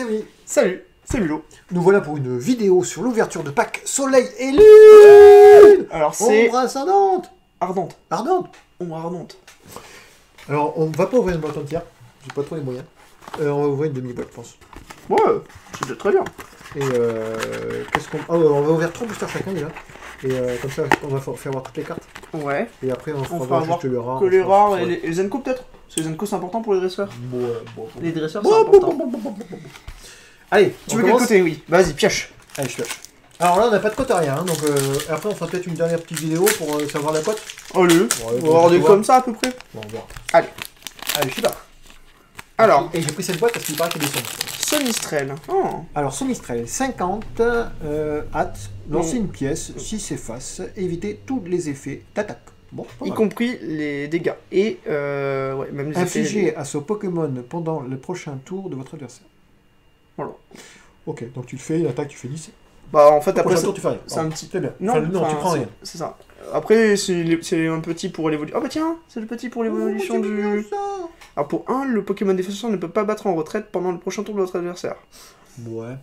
Samy. Salut, c'est Mulot. Nous voilà pour une vidéo sur l'ouverture de pack Soleil et Lune. Alors c'est... Ombre ascendante. Ardente. Ardente. Ombre ardente. Alors on va pas ouvrir une boîte entière, j'ai pas trop les moyens. On va ouvrir une demi-boîte je pense. Ouais, c'est déjà très bien. Et qu'est-ce qu'on... Oh, on va ouvrir 3 boosters chacun déjà. Et comme ça on va faire voir toutes les cartes. Ouais. Et après on fera fera voir juste le rare. Que les rares et les Zenko peut-être. Parce que les Zenko c'est important pour les dresseurs. Bon. Les dresseurs c'est important. Allez, Tu veux quel côté? Oui. Vas-y, pioche. Allez, je pioche. Alors là on n'a pas de cote à rien, donc après on fera peut-être une dernière petite vidéo pour savoir la cote. Allez, Ouais, on va avoir des comme ça à peu près. Bon, on verra. Allez. Allez, je suis là. Alors, Et j'ai pris cette boîte parce qu'il paraît qu'il y a des sons. Sonistrel. Oh. Alors, Sonistrel, 50 hâte, lancer une pièce, si c'est face, éviter tous les effets d'attaque. Bon, pas Y mal. compris les dégâts. Et ouais, même les Infliger effets... à ce Pokémon pendant le prochain tour de votre adversaire. Voilà. Ok, donc tu le fais, l'attaque, tu fais 10. Bah en fait Au après prochain ça... tour, tu fais rien. c'est un petit... C'est bien. Non, Enfin, non, tu prends rien. C'est ça. Après, c'est un petit pour l'évolution... Oh bah tiens, c'est le petit pour l'évolution du... Alors pour 1, le Pokémon défenseur ne peut pas battre en retraite pendant le prochain tour de votre adversaire. Ouais.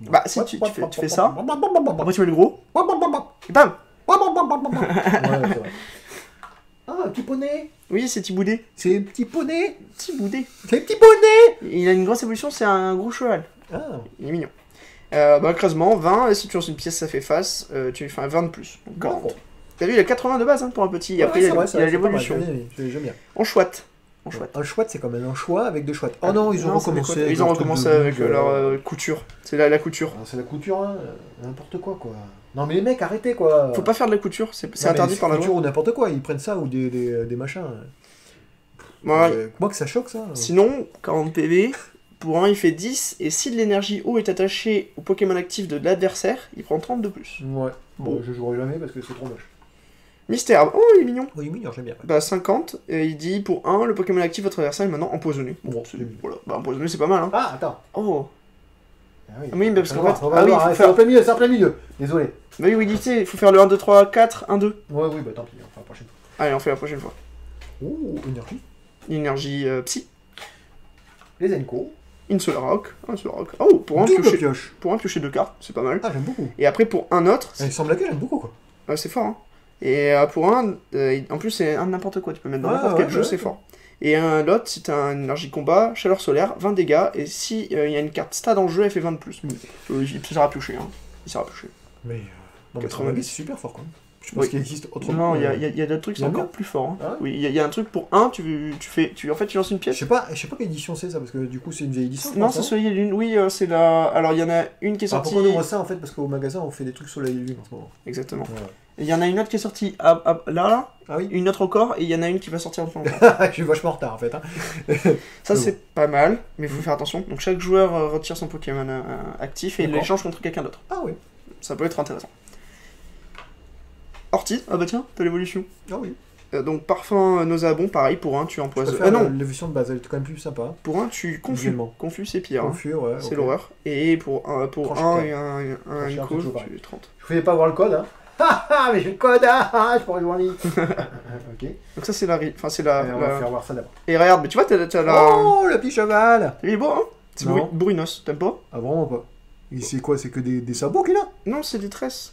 Bah si tu fais ça, après tu mets le gros, et bam. Ouais, c'est vrai. Ah, un petit poney. Oui, c'est Tiboudé. C'est un petit poney. Tiboudé. C'est un petit poney. Il a une grosse évolution, c'est un gros cheval. Ah. Il est mignon. Bah creusement, 20, et si tu lances une pièce, ça fait face, tu fais un 20 de plus. Donc 40. Bon. T'as vu, il a 80 de base hein, pour un petit, et après il a l'évolution. J'aime bien. En chouette. Un chouette, c'est quand même un choix avec deux chouettes. Oh non, ils ont recommencé. Ils ont recommencé avec leur couture. C'est la couture. C'est la couture, hein. N'importe quoi. Non mais les mecs, arrêtez quoi. Faut pas faire de la couture, c'est interdit par la couture loi. ou n'importe quoi, ils prennent ça ou des machins. Ouais. Moi que ça choque ça. Sinon, 40 PV, pour un il fait 10, et si de l'énergie eau est attachée au Pokémon actif de l'adversaire, il prend 30 de plus. Ouais. Bon. Je jouerai jamais parce que c'est trop moche. Mystère, oh il est mignon. Oui, mignon, j'aime bien. Bah 50, et il dit pour 1, le Pokémon actif de votre adversaire est maintenant empoisonné. Bon, voilà, bah empoisonné c'est pas mal hein. Ah, attends. Oh. Ah oui, Oui, parce qu'en fait... Ah oui, c'est en plein milieu, c'est en plein milieu. Désolé. Bah oui, tu sais, il faut faire le 1, 2, 3, 4, 1, 2. Ouais, oui, bah tant pis, on fera la prochaine fois. Allez, on fait la prochaine fois. Ouh, énergie. Énergie psy. Les Enco. Une Solar Rock. Un Solar Rock. Oh, pour un pioche. Pour un piocher 2 cartes, c'est pas mal. Ah, j'aime beaucoup. Et après pour un autre... Il semble que j'aime beaucoup quoi. C'est fort hein. Et pour un, en plus c'est un n'importe quoi, tu peux mettre dans n'importe quel jeu, c'est fort. Et l'autre, si t'as une énergie combat, chaleur solaire, 20 dégâts, et si il y a une carte stade en jeu, elle fait 20 de plus. Il sera pioché, hein. Il sera pioché. Mais, non, mais 90, c'est super fort quoi. Je pense qu'il existe autrement. Non, il y a d'autres trucs, c'est encore plus fort. Hein. Ah ouais, oui, il y a un truc pour 1, en fait tu lances une pièce. Je sais pas quelle édition c'est ça, parce que du coup c'est une vieille édition. Non, c'est Soleil et Lune, oui, c'est la... Alors il y en a une qui est sortie... Pourquoi on ouvre ça en fait? Parce qu'au magasin on fait des trucs Soleil et Lune en ce moment. Exactement. Ouais. Il y en a une autre qui est sortie là, ah oui. Une autre encore, et il y en a une qui va sortir en temps. Je suis vachement en retard en fait. Hein. Ça c'est pas mal, mais il faut faire attention. Donc chaque joueur retire son Pokémon actif et il l'échange contre quelqu'un d'autre. Ah oui. Ça peut être intéressant. Orti, ah bah tiens, t'as l'évolution. Ah oui. Donc parfum nauséabond, pareil, pour un tu empoisonnes. Ah non, l'évolution de base, elle est quand même plus sympa. Pour un tu confus. Confus c'est pire. Confus, ouais. C'est l'horreur. Et pour un et un code, tu 30. Je voulais pas voir le code, hein. Ah mais j'ai le code, je pourrais jouer en ligne. Ok. Donc ça c'est la... Enfin c'est on va faire voir ça d'abord. Et regarde, mais tu vois, t'as la... Oh, le petit cheval. Il est beau, hein. C'est Bourrinos, t'aimes pas? Ah vraiment pas. Et c'est quoi, c'est que des sabots qu'il a? Non, c'est des tresses.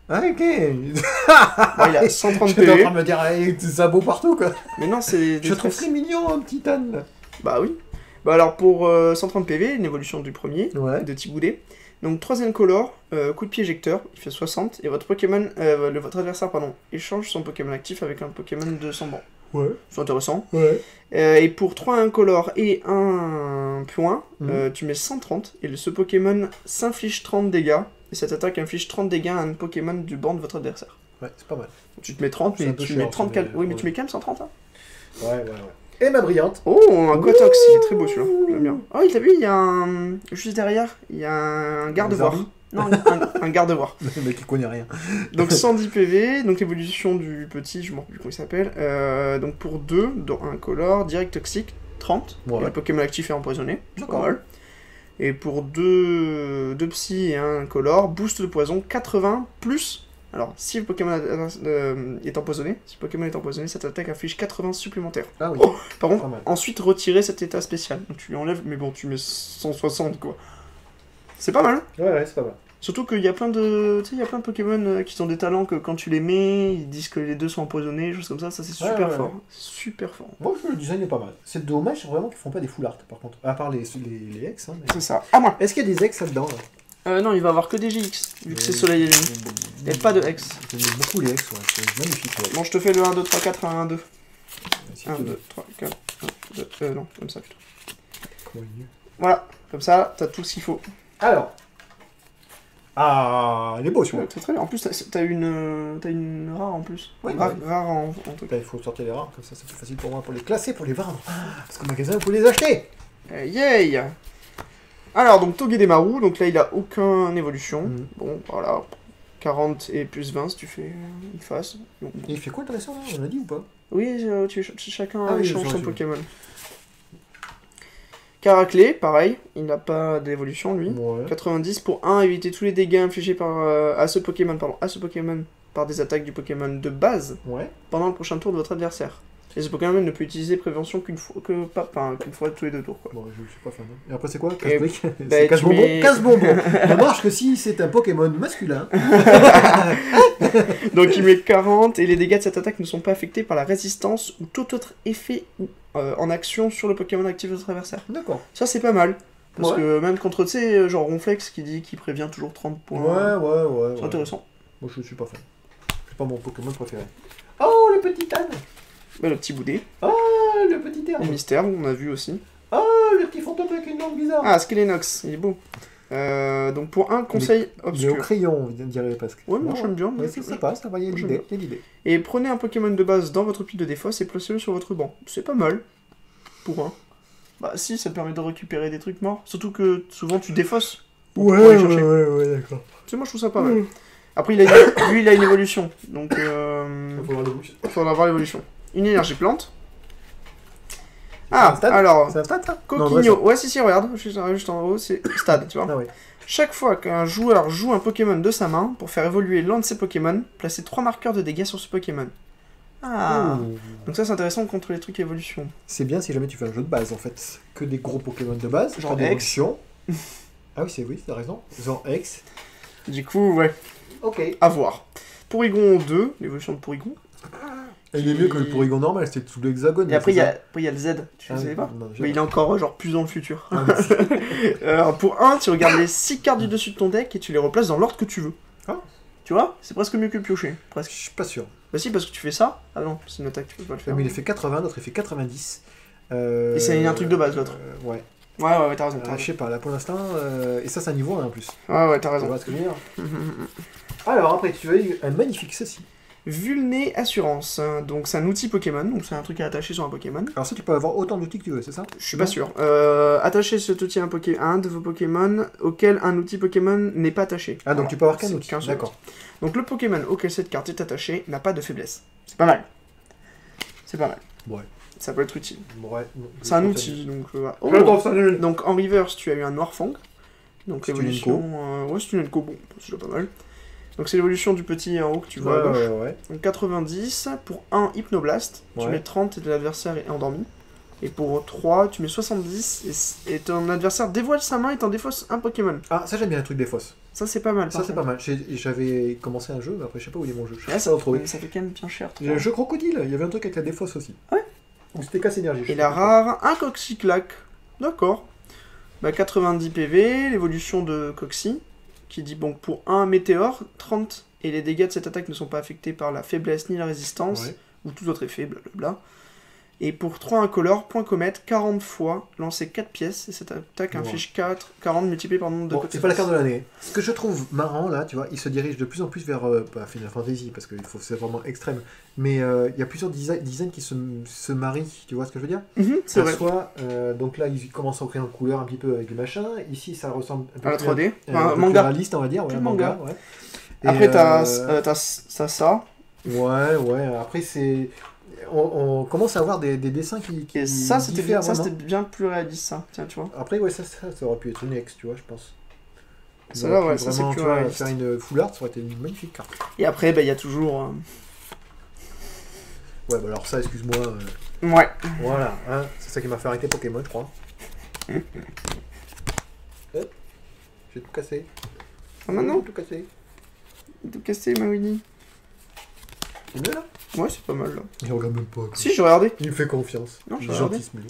Ah ok. Bon, il a 130 PV. J'étais en train PV. de me dire, des sabots partout quoi. Mais non, c'est des Je trouve très mignon un petit âne là. Bah oui. Bah alors pour 130 PV, une évolution du premier, de Tiboudé. Donc troisième color, coup de pied éjecteur, il fait 60, et votre Pokémon, votre adversaire échange son Pokémon actif avec un Pokémon de son banc. Ouais. C'est intéressant. Ouais. Et pour 3 incolores et 1 point, tu mets 130, et ce Pokémon s'inflige 30 dégâts, et cette attaque inflige 30 dégâts à un Pokémon du banc de votre adversaire. Ouais, c'est pas mal. Donc, tu te mets 30, mais tu mets 30 Oui, mais tu mets quand même 130, hein. Ouais. Et ma brillante. Oh, un Gotox, il est très beau celui-là, j'aime bien. Oh, il t'a vu, il y a un... Juste derrière, il y a un garde-voir. Non, un garde-voir. Le mec il connaît rien. Donc 110 PV, donc l'évolution du petit, je m'en rappelle plus comment il s'appelle. Donc pour 2, dont un color, direct toxique, 30. Et le Pokémon actif est empoisonné, c'est pas mal. Et pour 2 psy et un color, boost de poison, 80 plus Alors, si le Pokémon est empoisonné, cette attaque affiche 80 supplémentaires. Ah oui. Par contre, ensuite retirer cet état spécial. Donc tu lui enlèves, mais bon, tu mets 160 quoi. C'est pas mal. Ouais, c'est pas mal. Surtout qu'il y a plein de, tu sais, il y a plein de Pokémon qui ont des talents que quand tu les mets, ils disent que les deux sont empoisonnés, choses comme ça c'est super fort. Super fort. Moi, le design est pas mal. C'est dommage vraiment qu'ils font pas des full art par contre. À part les ex. Hein, mais... C'est ça. À moi. Est-ce qu'il y a des ex là-dedans là? Non, il va avoir que des GX, vu que c'est Soleil et Lune. Et pas de ex. J'aime beaucoup les ex, ouais. C'est magnifique. Ouais. Bon, je te fais le 1, 2, 3, 4, 1, 2. 1, 2, 3, 4, 1, 2, non, comme ça plutôt. Comment il est nul. Voilà, comme ça, t'as tout ce qu'il faut. Alors. Ah, il est beau celui-là. C'est très bien. En plus, t'as une rare en plus. Oui, rare en truc. Là, il faut sortir les rares, comme ça c'est plus facile pour moi pour les classer, pour les vendre. Parce qu'au magasin, vous pouvez les acheter. Yay! Alors, donc Togedemaru, donc là il a aucune évolution. Bon, voilà. 40 et plus 20 si tu fais une face. Donc, bon. Et il fait quoi intéressant là? On l'a dit ou pas? Oui, chacun échange son Pokémon. Caraclé, pareil, il n'a pas d'évolution lui. Ouais. 90 pour 1, éviter tous les dégâts infligés à ce Pokémon par des attaques du Pokémon de base pendant le prochain tour de votre adversaire. Et ce Pokémon ne peut utiliser prévention qu'une fois tous les 2 tours. Quoi. Bon, je suis pas fan. Et après, c'est quoi? Casse-briques? Bah, c'est casse-bonbon. Casse-bonbon. Ne marche que si c'est un Pokémon masculin. Donc il met 40 et les dégâts de cette attaque ne sont pas affectés par la résistance ou tout autre effet en action sur le Pokémon actif de votre adversaire. D'accord. Ça c'est pas mal. Parce que même contre, tu sais, genre Ronflex qui dit qu'il prévient toujours 30 points. Ouais. C'est intéressant. Moi je suis pas fan. C'est pas mon Pokémon préféré. Oh, le petit âne. Bah, le petit Boudé. Oh, le petit herbe. Les mystères, on a vu aussi. Oh, le petit fantôme avec une langue bizarre. Ah, Skelenox, il est beau. Donc pour un conseil il est au obscur. crayon, on dirait presque. Ouais, moi j'aime bien. Ouais, c'est sympa, ça va, il y a l'idée. Et prenez un Pokémon de base dans votre pile de défausse et placez-le sur votre banc. C'est pas mal. Pour un. Bah si, ça permet de récupérer des trucs morts. Surtout que souvent tu défausses. Ouais, d'accord. Tu sais, moi je trouve ça pas mal. Après, lui il a une évolution. Donc il faudra avoir l'évolution. Une énergie plante. Ah, alors, c'est un stade ça? Coquigno. Ouais, si, regarde, juste en haut, c'est stade, tu vois. Ah ouais. Chaque fois qu'un joueur joue un Pokémon de sa main, pour faire évoluer l'un de ses Pokémon, placez 3 marqueurs de dégâts sur ce Pokémon. Ah. Donc ça c'est intéressant contre les trucs évolution. C'est bien si jamais tu fais un jeu de base en fait. Que des gros Pokémon de base, genre d'évolution. Ah oui, t'as raison. Genre X. Du coup, ouais. Ok. À voir. Porygon 2, l'évolution de Porygon. Il est mieux que le Porygon normal, c'était tout l'hexagone. Et après, il y a le Z, tu ne savais pas? Mais il est encore genre plus dans le futur. Alors, pour 1, tu regardes les 6 cartes du dessus de ton deck et tu les replaces dans l'ordre que tu veux. Ah. Tu vois? C'est presque mieux que le piocher. Presque. Je suis pas sûr. Bah si, parce que tu fais ça. Ah non, c'est une attaque, tu peux pas le faire. Mais il fait 80, l'autre il fait 90. Et c'est un truc de base, l'autre. Ouais. Ouais, t'as raison. Je sais pas, là pour l'instant, et ça c'est un niveau 1 en plus. Ouais, t'as raison. Tu vois ce que je veux dire. Alors après, tu as un magnifique ceci. Vulné Assurance, donc c'est un outil Pokémon, donc c'est un truc à attacher sur un Pokémon. Alors ça, tu peux avoir autant d'outils que tu veux, c'est ça? Je suis pas sûr. Attachez cet outil à un de vos Pokémon auquel un outil Pokémon n'est pas attaché. Ah, donc tu peux avoir qu'un outil, d'accord. Donc le Pokémon auquel cette carte est attachée n'a pas de faiblesse. C'est pas mal. C'est pas mal. Ouais. Ça peut être utile. Ouais. C'est un outil, donc voilà. Donc en reverse, tu as eu un Noirfang. Donc l'évolution... ouais, c'est une Enco, bon, c'est déjà pas mal. Donc c'est l'évolution du petit en haut que tu vois à gauche. Donc 90, pour 1 Hypnoblast, tu mets 30 et l'adversaire est endormi. Et pour 3, tu mets 70 et ton adversaire dévoile sa main et t'en défausse un Pokémon. Ah, ça j'aime bien le truc des fosses. Ça c'est pas mal. Ça c'est pas mal. J'avais commencé un jeu, mais après je sais pas où il est mon jeu. Ça retrouver. Ça fait quand même bien cher. J'ai un jeu crocodile, il y avait un truc avec la défausse aussi. Ouais. Ou c'était casse énergie. Et la rare, un Coxyclac. D'accord. Bah 90 PV, l'évolution de Coxy. Qui dit bon pour 1 météore, 30, et les dégâts de cette attaque ne sont pas affectés par la faiblesse ni la résistance, ou tout autre effet, blablabla. Et pour 3 incolores, point comète, 40 fois, lancer 4 pièces, et cette attaque inflige 40 multiplié par le nombre de côtés. C'est pas la carte de l'année. Ce que je trouve marrant là, tu vois, il se dirige de plus en plus vers Final Fantasy, parce que c'est vraiment extrême, mais il y a plusieurs designs qui se marient, tu vois ce que je veux dire? C'est vrai. Soit, donc là, ils commencent à créer en couleur un petit peu avec du machin, ici ça ressemble un peu à la 3D, manga réaliste, on va dire, manga. Ouais. Après, t'as ça. Ouais, après c'est... On commence à avoir des dessins qui et ça, c'était bien plus réaliste, ça. Tiens, tu vois. Après, ouais, ça aurait pu être une ex, tu vois, je pense. Celle-là, ouais, ça c'est vraiment, plus tu vois, réaliste. faire une full art, ça aurait été une magnifique carte. Et après, bah, il y a toujours... Ouais, bah alors ça, excuse-moi. Ouais. Voilà, hein, c'est ça qui m'a fait arrêter Pokémon, je crois. Hop, j'ai tout cassé. Ah, maintenant Tout cassé. tout cassé, ma Winnie. C'est mieux là? Ouais, c'est pas mal, là. Il regarde même pas. Quoi. Si, j'ai regardé. Il me fait confiance. Non, Il j'ai est regardé. gentil, ce Melo.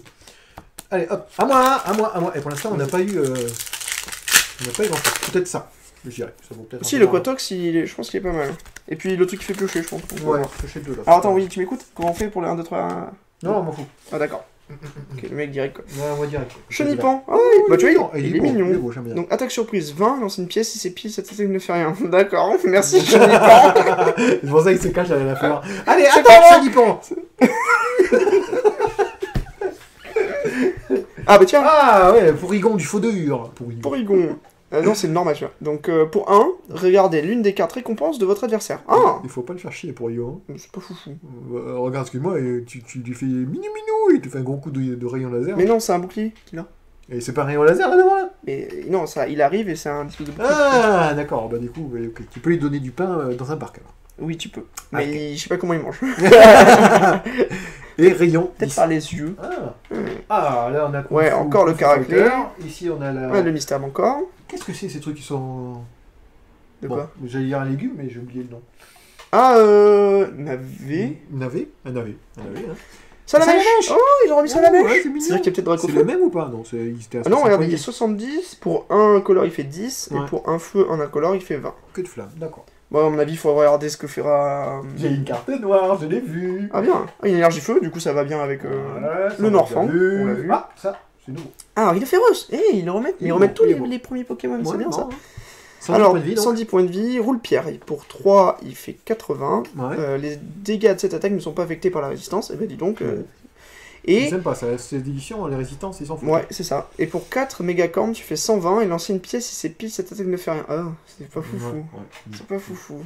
Allez, hop, à moi. Et pour l'instant, on n'a pas eu. On n'a pas eu grand-chose. Peut-être ça. Je dirais. Ça vaut peut-être. Si, le Quatox, je pense qu'il est pas mal. Et puis le truc qui fait piocher, je pense. Ouais, piocher deux là. Alors attends, oui, tu m'écoutes? Comment on fait pour les 1, 2, 3 Non, on m'en fout. Ah, d'accord. Ok, le mec direct, quoi. Ouais, on va direct. Chenipan. Ah oui, bah tu vois, il est mignon. Il est beau, j'aime bien. Donc attaque surprise, 20, lance une pièce, si c'est pile, cette attaque ne fait rien. D'accord, merci Chenipan. C'est pour ça qu'il se cache, j'allais la faire. Allez, C'est attends, Chenipan. Ah bah tiens, Ah ouais, Porygon du faux de Hure. Porygon. Non, c'est le normal, tu vois. Donc pour 1, regardez l'une des cartes récompenses de votre adversaire. Ah, Il faut pas le faire chier, Porygon. c'est pas foufou. Regarde, excuse-moi, et tu lui fais minou, il te fait un gros coup de rayon laser. Mais non, c'est un bouclier qu'il a. Et c'est pas un rayon laser là devant là? Mais non, ça, il arrive et c'est un espèce de bouclier. Ah, d'accord, bah du coup, ok. Tu peux lui donner du pain dans un parc alors. Oui, tu peux. Mais je sais pas comment il mange. Et rayon. Peut-être 10. par les yeux. Ah, là on a. Ouais, encore le caractère. Ici on a la. Ouais, le mystère encore. Qu'est-ce que c'est ces trucs qui sont. De Bon, quoi? j'allais dire un légume, mais j'ai oublié le nom. Ah, navet. Navet. Un navet, hein. Salamèche. Oh, ils ont remis Salamèche. Ouais, c'est mignon. C'est-à-dire qu'il y a peut-être C'est Dracofeu. le même ou pas? Non, il était à Ah non, regarde, il y a 70. 70. Pour un color, il fait 10. Ouais. Et pour un feu, un incolore, il fait 20. Que de flammes, d'accord. Bon, à mon avis, il faut regarder ce que fera. J'ai une carte noire, je l'ai vue. Ah, bien. Ah, il y a une énergie feu, du coup, ça va bien avec. Voilà, ça, le on Norfang, l'a vu. on l'a vu. Ah, ça, c'est nouveau. Ah, il est féroce. Eh, ils le remettent. Ils Il est remettent bon, tous il est bon. les premiers Pokémon, c'est Ouais, bien ça. non, hein. 110 Alors, points de vie, donc. 110 points de vie, roule pierre. Et pour 3, il fait 80. Ouais. Les dégâts de cette attaque ne sont pas affectés par la résistance. Eh ben, dis donc. Ouais. Et. J'aime pas ça, cette édition, les résistances, ils s'en foutent. Ouais, c'est ça. Et pour 4 mégacornes, tu fais 120 et lancer une pièce si c'est pile, cette attaque ne fait rien. Ah, c'est pas foufou. Ouais. C'est pas foufou.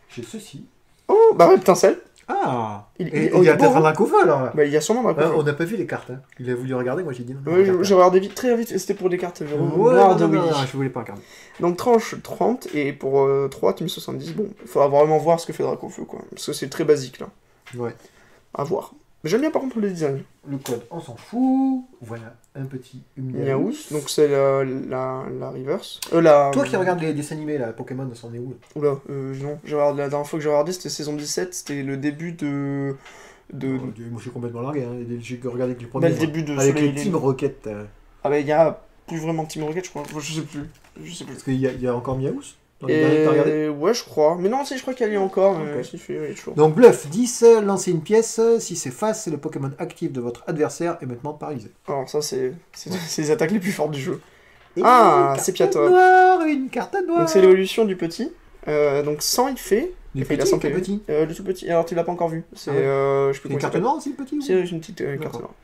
J'ai ceci. Oh, bah ouais, étincelle. Ah Il y a beau, peut-être hein. un Dracofeu alors là. Bah, il y a sûrement Ah, Dracofeu. on n'a pas vu les cartes. Hein. Il a voulu regarder, moi j'ai dit non. Ouais, regarde j'ai pas. regardé vite, très vite, c'était pour des cartes Ouais, noires de non, Willy. je voulais pas regarder. Donc tranche 30, et pour 3, tu mets 70. Bon, il faudra vraiment voir ce que fait Dracofeu, quoi. Parce que c'est très basique, là. Ouais. À voir. Mais j'aime bien, par contre, le design. Le code, on s'en fout. Voilà, un petit Miaous, donc c'est la reverse. La... Toi qui regardes les dessins animés, là, Pokémon, c'en est où là? Oula, non. La dernière fois que j'ai regardé, c'était saison 17, c'était le début de... Moi je suis complètement largué, hein. J'ai regardé que les premiers. Bah, le début de avec Soleil les et Team Lune. Rocket. Ah bah il y a plus vraiment Team Rocket, je crois. Je sais plus. Parce qu'il y a encore Miaous dans les derniers que t'as regardé. Et... Ouais, je crois. Mais non, si, je crois qu'il y a encore. Mais Ok. si, il est toujours. Donc bluff 10, lancez une pièce. Si c'est face, c'est le Pokémon actif de votre adversaire est maintenant paralysé. Alors ça, c'est les attaques les plus fortes du jeu. Et Ah, une carte c'est Piator. noire, une carte noire. Donc c'est l'évolution du petit. Donc 100 il fait. Du Enfin, il a petit, 100 quel PV. petit. Le tout petit. Alors tu l'as pas encore vu. C'est Ah ouais. je sais plus C'est une comment il carte s'appelle. noire aussi, le petit ou... C'est une petite carte D'accord. noire.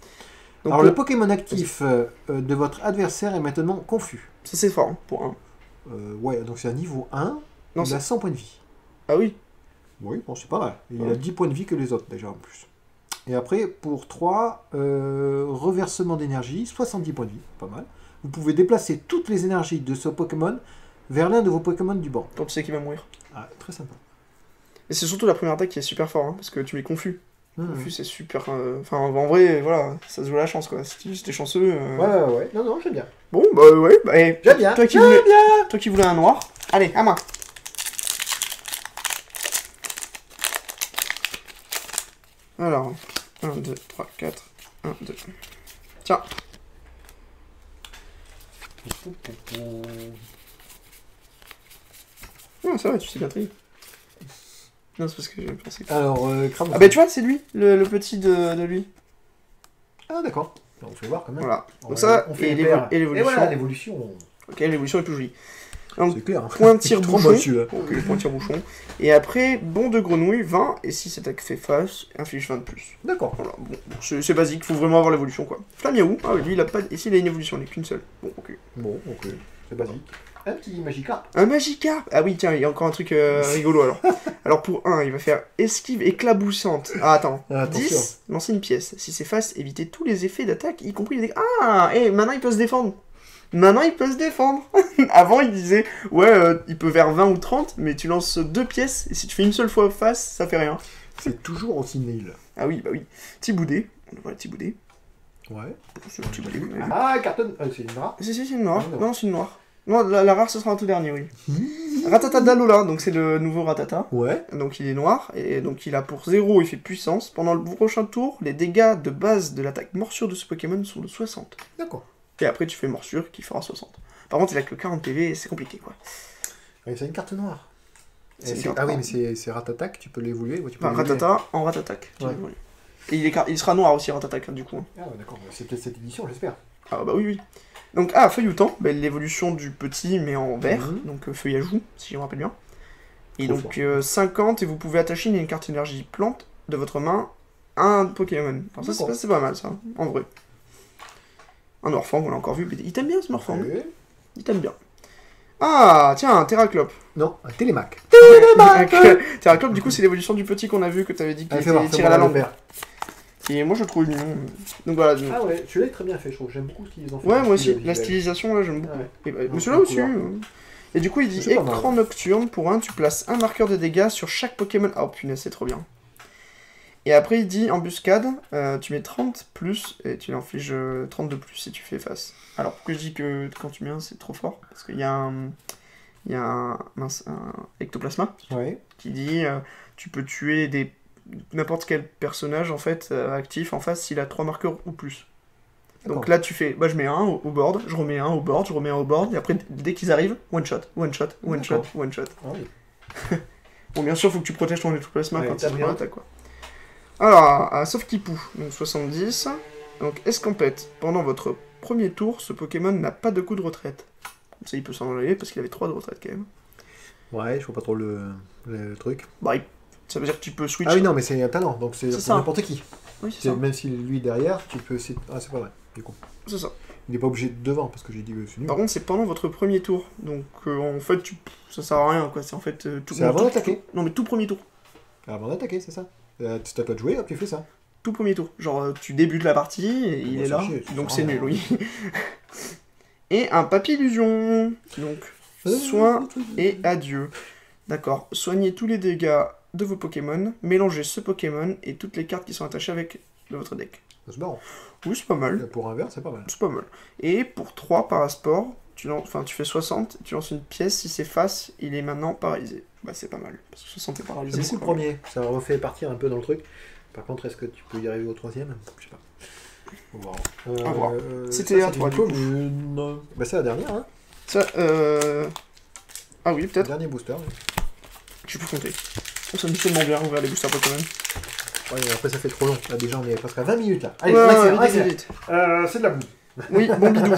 Donc Alors le Pokémon actif de votre adversaire est maintenant confus. ça c'est fort hein, pour 1. Ouais, donc c'est à niveau 1, Non, il a 100 points de vie. Ah oui. Oui, bon, c'est pas mal. Il Ouais. a 10 points de vie que les autres déjà en plus. Et après, pour 3, reversement d'énergie, 70 points de vie, pas mal. Vous pouvez déplacer toutes les énergies de ce Pokémon vers l'un de vos Pokémon du banc. Quand tu sais qu'il va mourir. Ah, très sympa. Et c'est surtout la première attaque qui est super fort, hein, parce que tu mets confus. Mmh. Confus, c'est super. Enfin, en vrai, voilà, ça se joue à la chance, quoi. Si t'es chanceux. Ouais. Non, non, j'aime bien. Bon, bah ouais, bah, J'aime bien. toi qui voulais un noir. Allez, à moi. Alors, 1, 2, 3, 4. 1, 2. Tiens. Non, ça va, tu sais bien trier. Non, c'est parce que j'ai pensé. Alors, Crabbe. Ah bah tu vois, c'est lui, le petit de lui. Ah, d'accord. On fait voir quand même. Voilà. On Donc va- ça, on fait et les paires. l'évolution. Et voilà, l'évolution. Ok, l'évolution est plus jolie. Donc, C'est clair. point tire Trop bouchon. moche, celui-là. Ok, le point tire bouchon. Et après, bond de grenouille, 20. Et si cette attaque fait face, inflige 20 de plus. D'accord. Voilà, bon, c'est basique, faut vraiment avoir l'évolution quoi. Flamiaou, ah oui, lui il a pas. Ici il a une évolution, il n'est qu'une seule. Bon, ok. Bon, ok. C'est basique. Un petit Magikarp. Un Magikarp. Ah oui, tiens, il y a encore un truc rigolo alors. Alors pour 1, il va faire esquive éclaboussante. Ah attends. Ah, attention. 10, lancer une pièce. Si c'est face, évitez tous les effets d'attaque, y compris les dégâts. Ah, et maintenant il peut se défendre. Maintenant, il peut se défendre. Avant, il disait, ouais, il peut vers 20 ou 30, mais tu lances 2 pièces, et si tu fais une seule fois face, ça fait rien. C'est toujours aussi nul. Ah oui, bah oui. Thiboudet. Voilà, Thiboudet. Ouais. C'est le Thiboudet, vous l'avez vu. Ah, carton. C'est une noire. Si, c'est une noire. Ah, non, c'est une noire. Non, la rare, ce sera un tout dernier, oui. Ratata Dalola, donc c'est le nouveau Ratata. Ouais. Donc il est noir, et donc il a pour 0 effet puissance. Pendant le prochain tour, les dégâts de base de l'attaque morsure de ce Pokémon sont de 60. D'accord. Et après, tu fais morsure qui fera 60. Par contre, il a que 40 PV et c'est compliqué, quoi. Ouais, c'est une carte noire. C'est une Et carte ah oui, noire. mais c'est Ratatak, tu peux l'évoluer. Ouais, tu peux Enfin, l'évoluer. Ratata en Ratatak. Ouais. Et il sera noir aussi, Ratatak, du coup. Ah ouais, d'accord. C'est peut-être cette édition, j'espère. Ah bah oui, oui. Donc, feuilloutant, bah, l'évolution du petit, mais en vert. Donc, feuille à joue, si je me rappelle bien. Et Trop donc, 50, et vous pouvez attacher une carte énergie plante de votre main à un Pokémon. Alors ça, c'est pas mal, ça, en vrai. Un Morphang, on l'a encore vu. Il t'aime bien, ce Morphang. Ouais. Il t'aime bien. Ah, tiens, un Terraclope. Non, un Télémac. Terraclope, du coup, c'est l'évolution du petit qu'on a vu, que t'avais dit qu'il Allez, fais voir, était tiré à la langue. vert. Et moi, je le trouve mignon. Donc voilà. Ah ouais, celui-là est très bien fait, je trouve. J'aime beaucoup ce qu'ils ont fait. Ouais, moi aussi. Visuel. La stylisation, là, j'aime beaucoup. Ouais. Et bah, Non, mais celui-là aussi. couleur. Et du coup, il dit C'est pas mal. écran nocturne. Pour un, tu places un marqueur de dégâts sur chaque Pokémon. Oh punaise, c'est trop bien. Et après, il dit embuscade. Tu mets 30 plus et tu infliges 30 de plus si tu fais face. Alors, pourquoi je dis que quand tu mets un, c'est trop fort? Parce qu'il y a un. Il y a un ectoplasma Ouais. qui dit tu peux tuer n'importe quel personnage en fait actif en face s'il a 3 marqueurs ou plus. Donc là tu fais, bah je mets un au board, je remets un au board, je remets un au board, et après dès qu'ils arrivent, one shot, one shot, one shot, one shot. Ah oui. Bon bien sûr faut que tu protèges ton ectoplasma Ouais, quand t'as il bien. prend l'attaque quoi. Alors, sauf Kipou, donc 70. Donc escampette, pendant votre premier tour, ce Pokémon n'a pas de coup de retraite. Ça, il peut s'en enlever parce qu'il avait 3 de retraite quand même. Ouais, je vois pas trop le truc. Bah, ça veut dire que tu peux switch. Ah oui, non, mais c'est un talent, donc c'est C'est pour ça. n'importe qui. Oui, c'est ça. Même si lui derrière, tu peux. Ah, c'est pas vrai, du coup. C'est ça. Il n'est pas obligé de devant, parce que j'ai dit que c'est nul. Par contre, c'est pendant votre premier tour. Donc, en fait, ça sert à rien, quoi. C'est en fait tout. C'est avant d'attaquer. Non, mais tout premier tour. Avant d'attaquer, c'est ça. C'est à toi de jouer, hop, tu fais ça. Tout premier tour. Genre, tu débutes la partie, et il Bon, est c'est là. chier, Donc, c'est c'est rien. nul, oui. Et un papy illusion. Donc, soin et adieu. D'accord. Soignez tous les dégâts de vos Pokémon. Mélangez ce Pokémon et toutes les cartes qui sont attachées avec de votre deck. C'est marrant. Oui, c'est pas mal. Pour un verre, c'est pas mal. C'est pas mal. Et pour 3 parasports, tu fais 60, tu lances une pièce, si c'est face, il est maintenant paralysé. Bah c'est pas mal, parce que 60 est paralysé. C'est beaucoup le premier, ça refait partir un peu dans le truc. Par contre, est-ce que tu peux y arriver au troisième? Je sais pas. On va voir. À voir. C'était ça, à toi, du Claude. coup, non. Bah c'est la dernière, hein. Ça, Ah oui, Le peut-être. dernier booster. Oui. Je peux compter. On s'amuse tellement bien à ouvrir les boosters Pokémon. Ouais, mais après ça fait trop long. Là, déjà on est presque à 20 minutes là. Allez, Ouais, on accélère, on vite, accélère. vite. C'est de la bouse. Oui, bon bidou.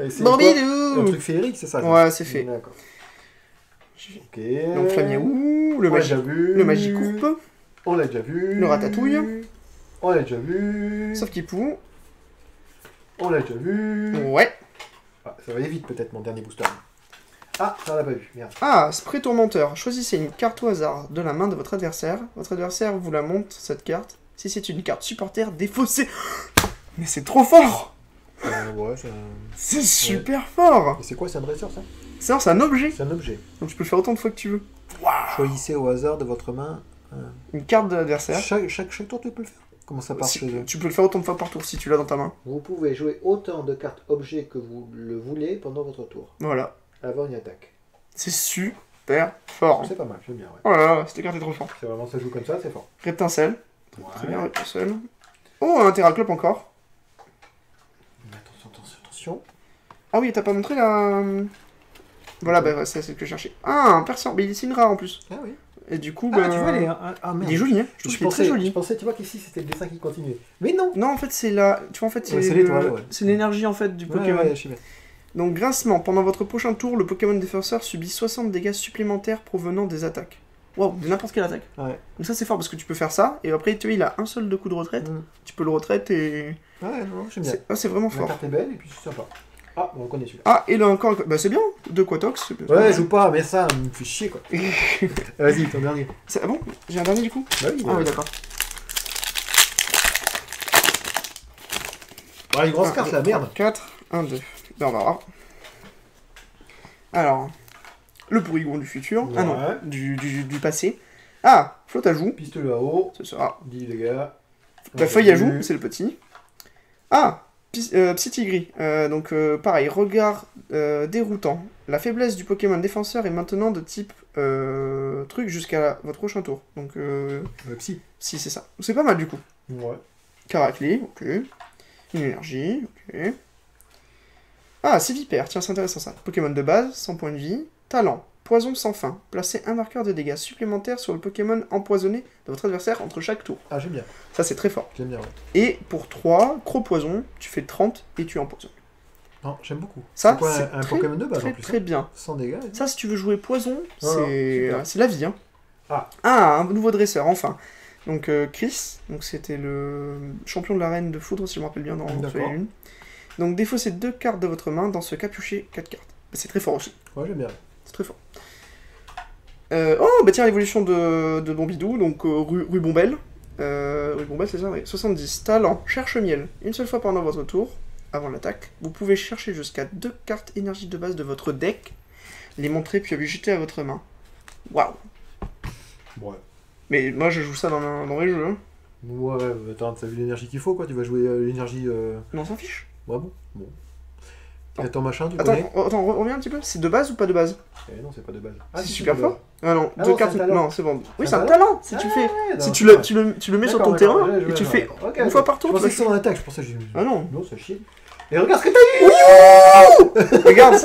C'est Bon quoi Un bidou. truc féerique, c'est ça? Ouais, c'est fait. D'accord. Ok. Donc Flamiaou, le On l'a déjà vu. le Magicourbe, On l'a déjà vu. le Ratatouille. On l'a déjà vu. sauf Kipou. On l'a déjà vu. Ouais. Ah, ça va aller vite peut-être mon dernier booster. Ah, ça on l'a pas vu, merde. Ah, Spray Tourmenteur. Choisissez une carte au hasard de la main de votre adversaire. Votre adversaire vous la montre, cette carte. Si c'est une carte supporter, défaussez. Mais c'est trop fort. Ouais, c'est un... C'est super fort. Et c'est quoi, c'est un dresseur ça? C'est un objet. C'est un objet. Donc tu peux le faire autant de fois que tu veux. Choisissez au hasard de votre main. Une carte de l'adversaire. Chaque tour tu peux le faire. Comment ça part chez eux? Tu peux le faire autant de fois par tour si tu l'as dans ta main. Vous pouvez jouer autant de cartes objets que vous le voulez pendant votre tour. Voilà. Avant une attaque. C'est super fort. C'est pas mal, j'aime bien, ouais. Oh là là, cette carte est trop forte. C'est vraiment ça joue comme ça, c'est fort. Reptincelle. Ouais. Très bien, Reptincelle. Oh, un Terraclope encore. Attention, attention, attention. Ah oui, t'as pas montré la... Voilà, bah c'est ce que je cherchais. Ah, un persan. Mais c'est une rare en plus. Ah oui. Et du coup, Ah, bah... tu vois, merde. il est joli, hein. Je trouve Je qu'il est très joli. je pensais, tu vois, qu'ici c'était le dessin qui continuait. Mais non. Non, en fait, c'est la... Tu vois, en fait, Ouais, c'est l'étoile, ouais. C'est l'énergie, en fait, du Pokémon. Ouais, je sais bien. Donc, grincement. Pendant votre prochain tour, le Pokémon défenseur subit 60 dégâts supplémentaires provenant des attaques. Waouh, de n'importe quelle attaque. Ouais. Donc ça, c'est fort, parce que tu peux faire ça, et après, tu vois, il a un seul de coup de retraite. Tu peux le retraite, et... Ouais, non, j'aime bien. C'est vraiment La fort. carte est belle et puis c'est sympa. Ah, bon, on connaît celui-là. Ah, et là encore... Bah, c'est bien. De Quatox. Ouais, joue pas, mais ça me fait chier quoi. Vas-y, ton dernier. Ah bon? J'ai un dernier, du coup? Bah oui, Ah oui, d'accord. Ouais, une grosse carte là, merde. 4, 1, 2. Ben, on va voir. Alors, le Porygon du futur. Ouais. Ah non, du passé. Ah, flotte à joue. Pistolet à eau. Ce sera 10 dégâts. la feuille à joue, c'est le petit. Ah, Psy-Tigris. Donc, pareil, regard déroutant. La faiblesse du Pokémon défenseur est maintenant de type truc jusqu'à votre prochain tour. Donc, Psy. si, c'est ça. C'est pas mal du coup. Ouais. Caraclé, ok. Une énergie, ok. Ah, c'est Vipère, tiens, c'est intéressant ça. Pokémon de base, 100 points de vie. Talent, poison sans fin. Placez un marqueur de dégâts supplémentaires sur le Pokémon empoisonné de votre adversaire entre chaque tour. Ah, j'aime bien. Ça, c'est très fort. J'aime bien, ouais. Et pour 3, Croc-Poison, tu fais 30 et tu empoisonnes. Non, j'aime beaucoup. Ça, quoi, c'est un très, Pokémon de base très, en plus. très bien. Sans dégâts. Ça, si tu veux jouer poison, Voilà, super. c'est la vie. Hein. Ah. Un nouveau dresseur, enfin. Donc, Chris, donc c'était le champion de l'arène de foudre, si je me rappelle bien, dans D'accord. Soleil et Lune. Donc, défaussez 2 cartes de votre main, dans ce cas, piochez 4 cartes. C'est très fort aussi. Ouais, j'aime bien. C'est très fort. Oh, bah tiens, l'évolution de Bombidou, donc Rubombelle. Rubombelle, c'est ça, oui. 70. Talent, cherche miel. Une seule fois pendant votre tour, avant l'attaque, vous pouvez chercher jusqu'à 2 cartes énergie de base de votre deck, les montrer puis les jeter à votre main. Waouh! Ouais. Mais moi, je joue ça dans les jeux. Hein. Ouais, attends, t'as vu l'énergie qu'il faut, quoi? Tu vas jouer l'énergie... Non, on s'en fiche. Ouais, bon. Et ton machin, tu Attends, connais? reviens un petit peu. C'est de base ou pas de base? Eh non, c'est pas de base. C'est si, super de fort. base. Ah non, Ah 2 non, cartes. c'est un talent. Non, c'est bon. Oui, C'est c'est un un talent. Si Ah, tu fais, ouais, si non, tu ouais. le mets sur D'accord, ton terrain ouais, et tu le fais Ok, une fois par tour. Je tu pensais que fais- c'était en attaque, je pensais que j'ai... Ah non. Non, ça chie. Et regarde ce que t'as eu! Regarde,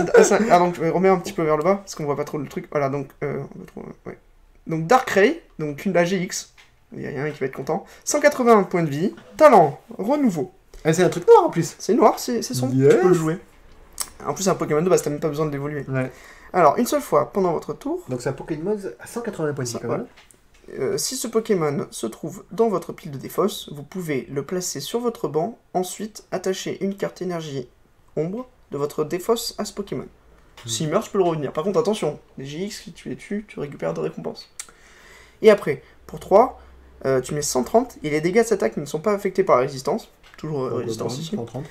ah, donc je remets un petit peu vers le bas parce qu'on voit pas trop le truc. Voilà, donc on va trop, ouais. Donc Dark Ray, donc une AGX. Il y a un qui va être content. 181 points de vie. Talent, renouveau. Ah, c'est un truc noir en plus. C'est noir, c'est sombre. Yes. Tu peux le jouer. En plus, c'est un Pokémon de base, t'as même pas besoin de l'évoluer. Ouais. Alors, une seule fois pendant votre tour, Donc c'est un Pokémon à 180 points de vie Ça, quand même. si ce Pokémon se trouve dans votre pile de défausse, vous pouvez le placer sur votre banc, ensuite attacher une carte énergie ombre de votre défausse à ce Pokémon. S'il meurt, tu peux le revenir. Par contre, attention, les GX, si tu les tues, tu récupères des récompenses. Et après, pour 3, tu mets 130, et les dégâts de cette attaque ne sont pas affectés par la résistance. Toujours Donc, résistance ici. 130.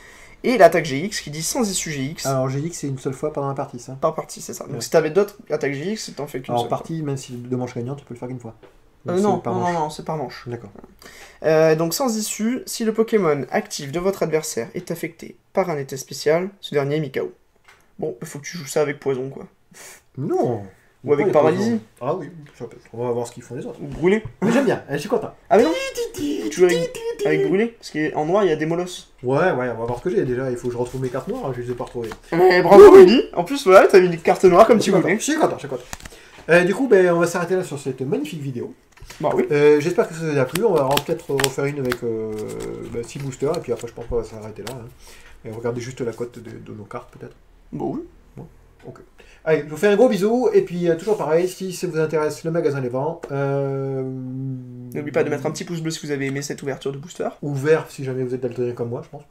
Et l'attaque GX qui dit sans issue GX. Alors j'ai dit que c'est une seule fois pendant la partie, ça. Par partie, c'est ça. Donc Ouais. si t'avais d'autres attaques GX, t'en fais qu'une Alors seule. partie, même si deux manches gagnantes, tu peux le faire qu'une fois. fois. Donc, Non, c'est par non, manche. non, c'est par manche. D'accord. Donc sans issue, si le Pokémon actif de votre adversaire est affecté par un effet spécial, ce dernier est mis KO. Bon, il faut que tu joues ça avec poison, quoi. Non. Ou avec Pas les paralysie. poisons. Ah oui, ça peut être. On va voir ce qu'ils font les autres. Ou brûlé. Mais j'aime bien, je suis content. Ah mais non Tu joues avec brûlé, parce qu'en noir, il y a des molosses. Ouais, on va voir ce que j'ai déjà. Il faut que je retrouve mes cartes noires, je les ai pas retrouvées. Mais bravo, Willy. En plus, voilà, t'as mis une carte noire comme tu voulais. Je suis content. Du coup, on va s'arrêter là sur cette magnifique vidéo. Bah oui. J'espère que ça vous a plu. On va peut-être refaire une avec 6 boosters. Et puis après, je pense qu'on va s'arrêter là. Hein. Et regarder juste la cote de nos cartes, peut-être. Bah oui. Ok. Allez, je vous fais un gros bisou. Et puis, toujours pareil, si ça vous intéresse, le magasin les vend. N'oubliez pas de mettre un petit pouce bleu si vous avez aimé cette ouverture de booster. Ou vert si jamais vous êtes daltonien comme moi, je pense.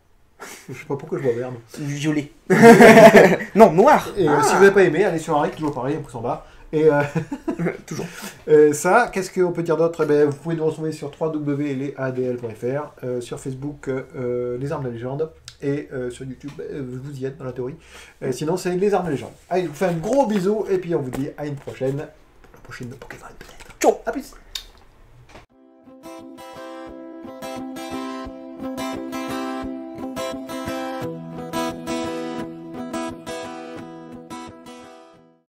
Je sais pas pourquoi je vois vert. Mais... Violet. Non, noir. Et si vous n'avez pas aimé, allez sur un like, toujours pareil, un pouce en bas. Et Toujours. ça, qu'est-ce qu'on peut dire d'autre? Vous pouvez nous retrouver sur www.lesadl.fr, sur Facebook, Les Armes de la Légende, et sur YouTube, vous y êtes dans la théorie. Sinon, c'est Les Armes de la Légende. Allez, je vous fais un gros bisou, et puis on vous dit à une prochaine, pour la prochaine Pokémon peut-être. Ciao. À plus.